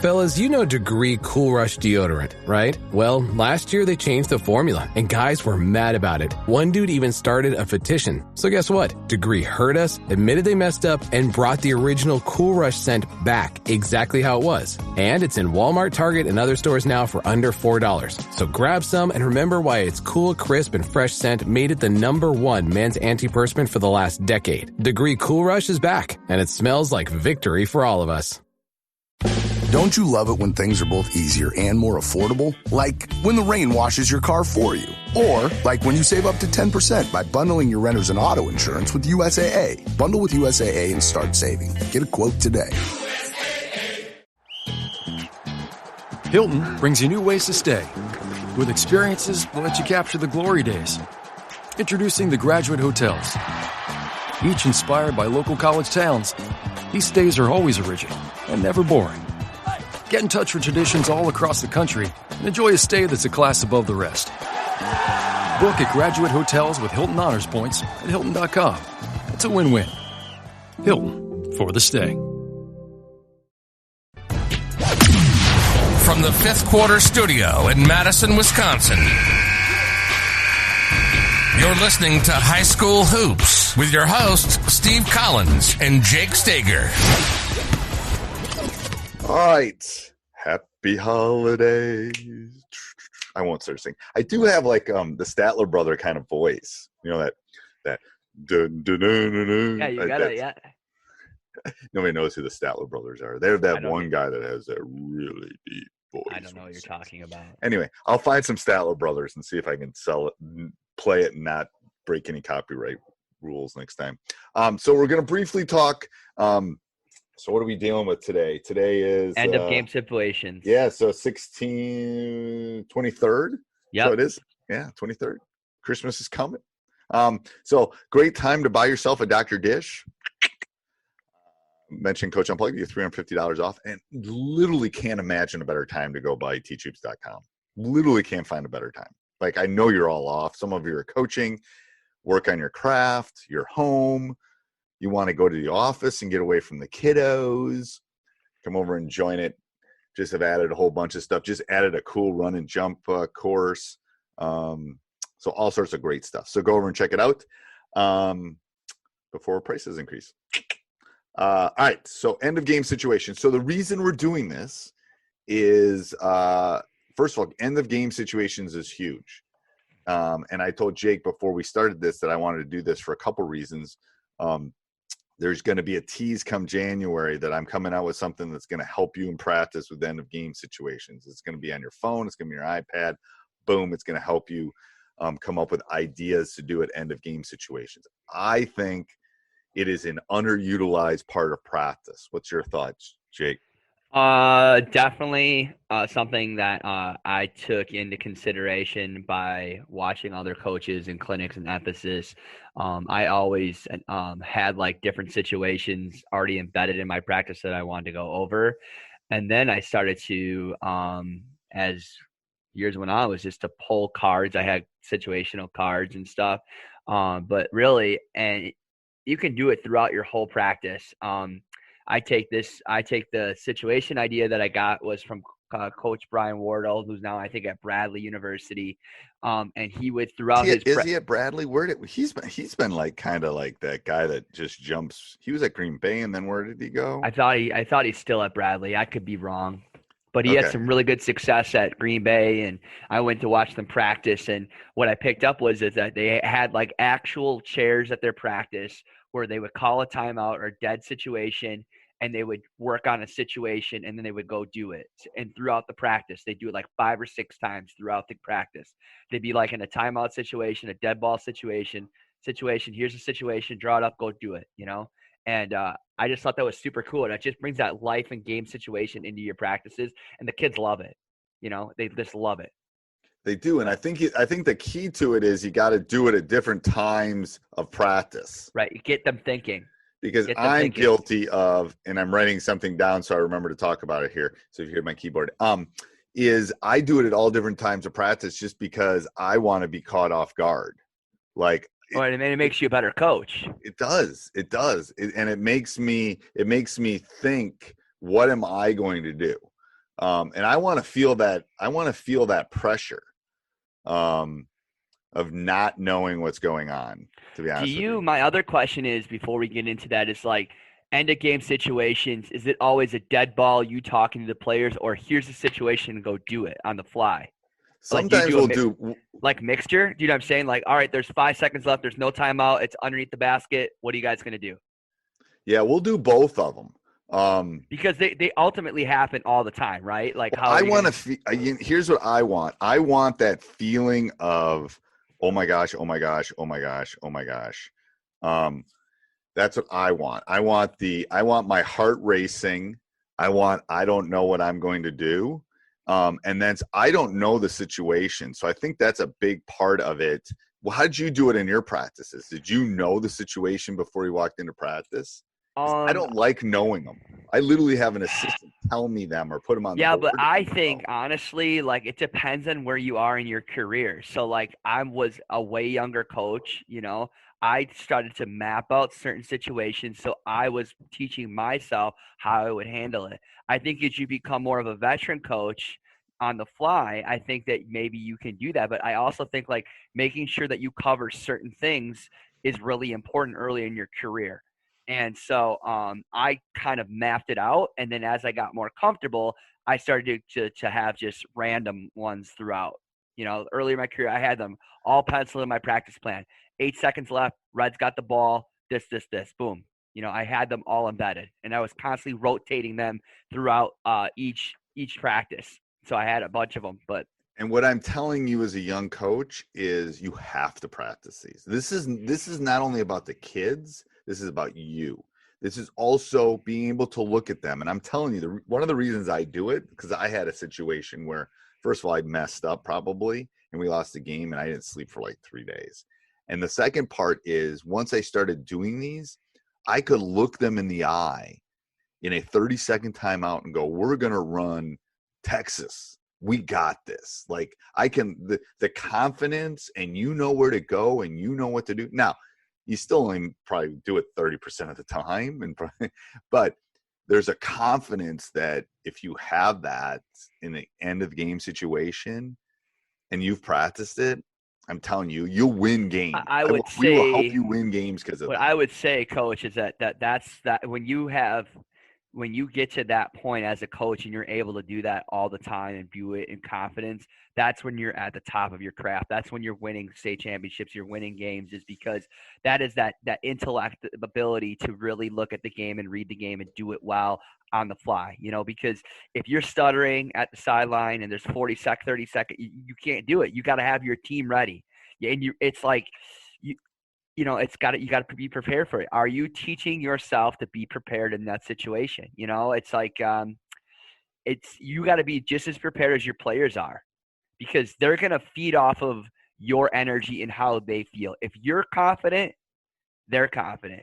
Fellas, you know Degree Cool Rush deodorant, right? Well, last year they changed the formula, and guys were mad about it. One dude even started a petition. So guess what? Degree heard us, admitted they messed up, and brought the original Cool Rush scent back exactly how it was. And it's in Walmart, Target, and other stores now for under $4. So grab some and remember why its cool, crisp, and fresh scent made it the #1 men's antiperspirant for the last decade. Degree Cool Rush is back, and it smells like victory for all of us. Don't you love it when things are both easier and more affordable? Like when the rain washes your car for you. Or like when you save up to 10% by bundling your renters and auto insurance with USAA. Bundle with USAA and start saving. Get a quote today. Hilton brings you new ways to stay. With experiences that let you capture the glory days. Introducing the Graduate Hotels. Each inspired by local college towns, these stays are always original and never boring. Get in touch with traditions all across the country and enjoy a stay that's a class above the rest. Book at Graduate Hotels with Hilton Honors Points at Hilton.com. It's a win-win. Hilton, for the stay. From the Fifth Quarter Studio in Madison, Wisconsin, you're listening to High School Hoops with your hosts, Steve Collins and Jake Steger. All right. Happy holidays. I won't start singing. I do have like the Statler brother kind of voice. You know that dun, dun, dun, dun, dun. Yeah, you got it, yeah. Nobody knows who the Statler brothers are. They're that one guy that has that really deep voice. I don't know what you're talking about. Anyway, I'll find some Statler brothers and see if I can sell it, play it, and not break any copyright rules next time. So we're going to briefly talk. So what are we dealing with today? Today is end of game situations. Yeah, so 23rd. Yeah, so it is. Yeah, 23rd. Christmas is coming. So great time to buy yourself a Dr. Dish. Mention Coach Unplugged, you get $350 off, and literally can't imagine a better time to go buy teachhoops.com. Literally can't find a better time. Like, I know you're all off. Some of you are coaching, work on your craft, you're home. You want to go to the office and get away from the kiddos, come over and join it. Just have added a whole bunch of stuff. Just added a cool run and jump course. So all sorts of great stuff. So go over and check it out before prices increase. All right. So end of game situation. So the reason we're doing this is, first of all, end of game situations is huge. And I told Jake before we started this that I wanted to do this for a couple reasons. There's going to be a tease come January that I'm coming out with something that's going to help you in practice with end of game situations. It's going to be on your phone. It's going to be your iPad. Boom. It's going to help you come up with ideas to do at end of game situations. I think it is an underutilized part of practice. What's your thoughts, Jake? Definitely something that I took into consideration by watching other coaches and clinics and emphasis. I always had like different situations already embedded in my practice that I wanted to go over. And then I started to, as years went on, was just to pull cards. I had situational cards and stuff. But really, and you can do it throughout your whole practice. I take the situation idea that I got was from Coach Brian Wardle, who's now I think at Bradley University, and he would throughout his. Is he at Bradley? He's been like kind of like that guy that just jumps. He was at Green Bay, and then where did he go? I thought he's still at Bradley. I could be wrong, but he had some really good success at Green Bay, and I went to watch them practice. And what I picked up was that they had like actual chairs at their practice where they would call a timeout or a dead situation, and they would work on a situation, and then they would go do it. And throughout the practice, they do it like 5 or 6 times throughout the practice. They'd be like in a timeout situation, a dead ball situation. Here's a situation, draw it up, go do it, you know? And I just thought that was super cool. And it just brings that life and game situation into your practices, and the kids love it. You know, they just love it. They do, and I think the key to it is you got to do it at different times of practice. Right, you get them thinking. Because I'm guilty of, and I'm writing something down so I remember to talk about it here. So if you hear my keyboard, is I do it at all different times of practice just because I want to be caught off guard. Like, and it makes you a better coach. It does. And it makes me think, what am I going to do? And I want to feel that pressure of not knowing what's going on, to be honest with you. My other question is, before we get into that, is like end of game situations, is it always a dead ball, you talking to the players, or here's the situation and go do it on the fly? Sometimes we'll do like mixture. Do you know what I'm saying? Like, all right, there's 5 seconds left. There's no timeout. It's underneath the basket. What are you guys going to do? Yeah, we'll do both of them. Because they ultimately happen all the time, right? Like how I want to here's what I want. I want that feeling of, oh my gosh, oh my gosh, oh my gosh, oh my gosh. That's what I want. I want my heart racing. I don't know what I'm going to do. And then I don't know the situation. So I think that's a big part of it. Well, how did you do it in your practices? Did you know the situation before you walked into practice? I don't like knowing them. I literally have an assistant tell me them or put them on the board. But I think, honestly, like, it depends on where you are in your career. So, like, I was a way younger coach, you know. I started to map out certain situations, so I was teaching myself how I would handle it. I think as you become more of a veteran coach on the fly, I think that maybe you can do that. But I also think, like, making sure that you cover certain things is really important early in your career. And so I kind of mapped it out. And then as I got more comfortable, I started to have just random ones throughout. You know, earlier in my career, I had them all penciled in my practice plan. 8 seconds left. Red's got the ball. This. Boom. You know, I had them all embedded. And I was constantly rotating them throughout each practice. So I had a bunch of them. And what I'm telling you as a young coach is you have to practice these. This is not only about the kids. This is about you. This is also being able to look at them. And I'm telling you, one of the reasons I do it, because I had a situation where, first of all, I messed up probably, and we lost the game, and I didn't sleep for like 3 days. And the second part is, once I started doing these, I could look them in the eye in a 30-second timeout and go, we're going to run Texas. We got this. Like, I can, the confidence, and you know where to go, and you know what to do. Now, you still only probably do it 30% of the time, but there's a confidence that if you have that in the end of the game situation and you've practiced it, I'm telling you, you'll win games. We will help you win games because of what that. I would say, Coach, is that's when you get to that point as a coach and you're able to do that all the time and do it in confidence, that's when you're at the top of your craft. That's when you're winning state championships, you're winning games, is because that is that intellect ability to really look at the game and read the game and do it well on the fly, you know, because if you're stuttering at the sideline and there's 30 seconds, you can't do it. You got to have your team ready. And it's like, you know, you got to be prepared for it. Are you teaching yourself to be prepared in that situation? You know, it's like, you got to be just as prepared as your players are, because they're going to feed off of your energy and how they feel. If you're confident, they're confident.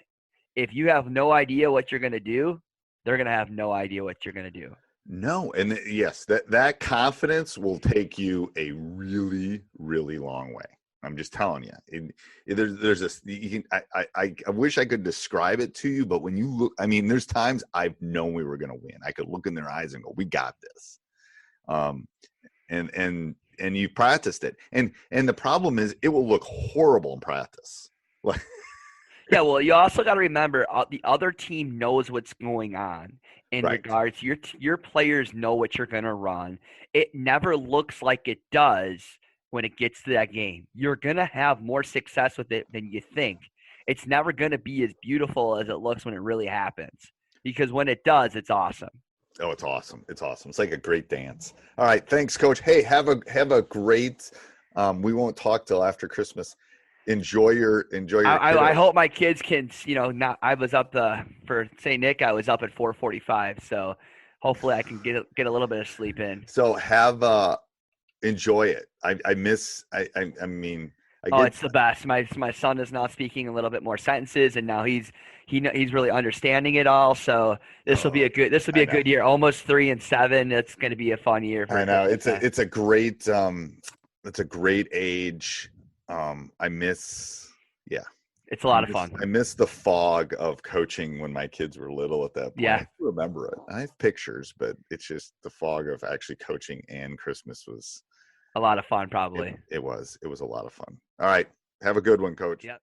If you have no idea what you're going to do, they're going to have no idea what you're going to do. No. And yes, that confidence will take you a really, really long way. I'm just telling you. There's this. I wish I could describe it to you, but when you look, I mean, there's times I've known we were going to win. I could look in their eyes and go, "We got this," and you practiced it. And the problem is, it will look horrible in practice. Yeah, well, you also got to remember the other team knows what's going on in regards to your players know what you're going to run. It never looks like it does. When it gets to that game, you're going to have more success with it than you think. It's never going to be as beautiful as it looks when it really happens, because when it does, it's awesome. Oh, it's awesome. It's awesome. It's like a great dance. All right. Thanks, Coach. Hey, have a great, we won't talk till after Christmas. Enjoy your I hope my kids can, you know, I was up for St. Nick, I was up at 4:45. So hopefully I can get a little bit of sleep in. So enjoy it. I mean, it's the best. My son is now speaking a little bit more sentences, and now he's really understanding it all. So this will be a good year. Almost 3 and 7. It's going to be a fun year. I know it's a great age. It's a lot of fun. I miss the fog of coaching when my kids were little at that point. Yeah. I remember it. I have pictures, but it's just the fog of actually coaching and Christmas was a lot of fun, probably. It was a lot of fun. All right. Have a good one, Coach. Yep.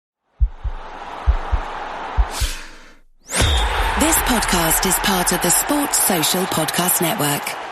This podcast is part of the Sports Social Podcast Network.